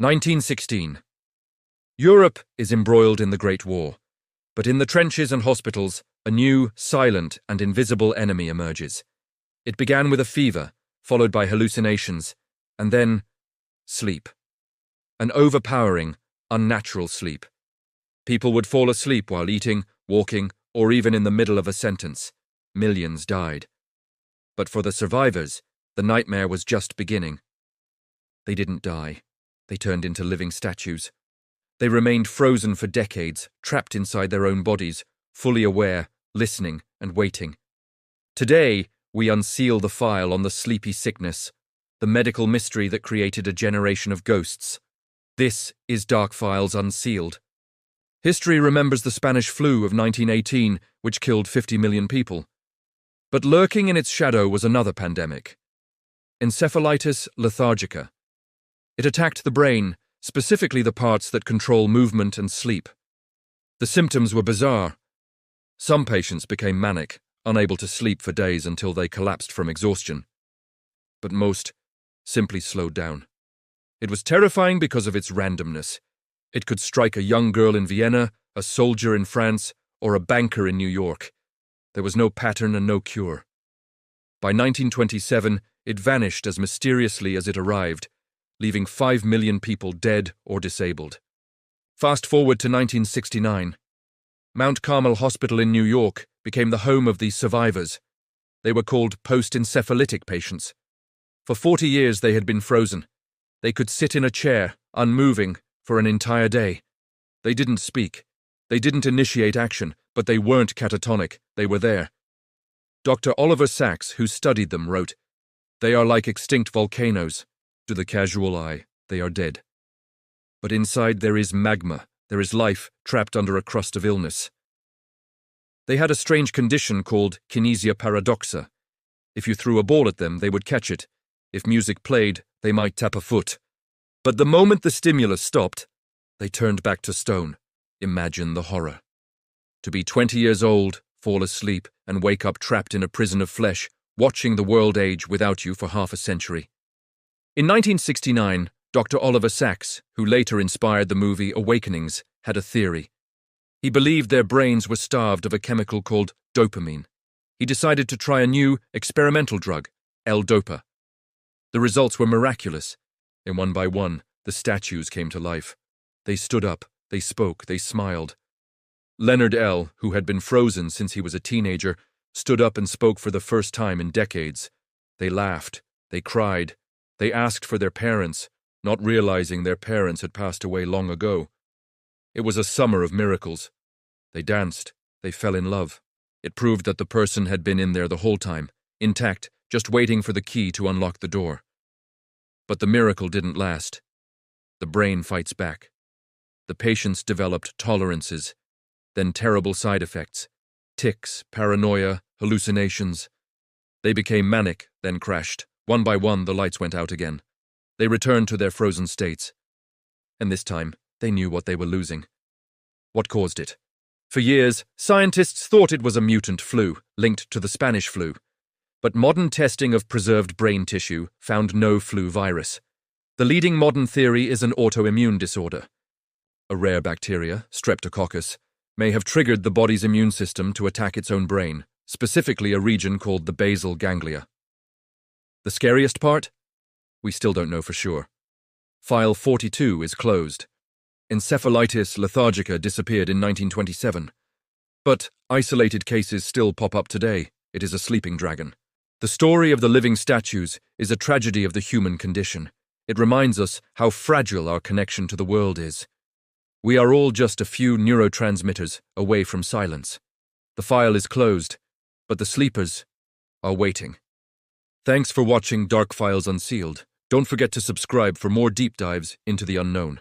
1916. Europe is embroiled in the Great War, but in the trenches and hospitals, a new, silent, and invisible enemy emerges. It began with a fever, followed by hallucinations, and then sleep. An overpowering, unnatural sleep. People would fall asleep while eating, walking, or even in the middle of a sentence. Millions died. But for the survivors, the nightmare was just beginning. They didn't die. They turned into living statues. They remained frozen for decades, trapped inside their own bodies, fully aware, listening, and waiting. Today, we unseal the file on the sleepy sickness, the medical mystery that created a generation of ghosts. This is Dark Files Unsealed. History remembers the Spanish flu of 1918, which killed 50 million people. But lurking in its shadow was another pandemic. Encephalitis Lethargica. It attacked the brain, specifically the parts that control movement and sleep. The symptoms were bizarre. Some patients became manic, unable to sleep for days until they collapsed from exhaustion. But most simply slowed down. It was terrifying because of its randomness. It could strike a young girl in Vienna, a soldier in France, or a banker in New York. There was no pattern and no cure. By 1927, it vanished as mysteriously as it arrived, leaving 5 million people dead or disabled. Fast forward to 1969. Mount Carmel Hospital in New York became the home of these survivors. They were called post-encephalitic patients. For 40 years they had been frozen. They could sit in a chair, unmoving, for an entire day. They didn't speak. They didn't initiate action, but they weren't catatonic. They were there. Dr. Oliver Sacks, who studied them, wrote, "They are like extinct volcanoes. To the casual eye, they are dead. But inside there is magma, there is life trapped under a crust of illness." They had a strange condition called kinesia paradoxa. If you threw a ball at them, they would catch it. If music played, they might tap a foot. But the moment the stimulus stopped, they turned back to stone. Imagine the horror. To be 20 years old, fall asleep, and wake up trapped in a prison of flesh, watching the world age without you for half a century. In 1969, Dr. Oliver Sacks, who later inspired the movie Awakenings, had a theory. He believed their brains were starved of a chemical called dopamine. He decided to try a new, experimental drug, L-DOPA. The results were miraculous, and one by one, the statues came to life. They stood up, they spoke, they smiled. Leonard L., who had been frozen since he was a teenager, stood up and spoke for the first time in decades. They laughed, they cried, they asked for their parents, not realizing their parents had passed away long ago. It was a summer of miracles. They danced, they fell in love. It proved that the person had been in there the whole time, intact, just waiting for the key to unlock the door. But the miracle didn't last. The brain fights back. The patients developed tolerances, then terrible side effects, tics, paranoia, hallucinations. They became manic, then crashed. One by one, the lights went out again. They returned to their frozen states. And this time, they knew what they were losing. What caused it? For years, scientists thought it was a mutant flu, linked to the Spanish flu. But modern testing of preserved brain tissue found no flu virus. The leading modern theory is an autoimmune disorder. A rare bacteria, Streptococcus, may have triggered the body's immune system to attack its own brain, specifically a region called the basal ganglia. The scariest part? We still don't know for sure. File 42 is closed. Encephalitis Lethargica disappeared in 1927. But isolated cases still pop up today. It is a sleeping dragon. The story of the living statues is a tragedy of the human condition. It reminds us how fragile our connection to the world is. We are all just a few neurotransmitters away from silence. The file is closed, but the sleepers are waiting. Thanks for watching Dark Files Unsealed. Don't forget to subscribe for more deep dives into the unknown.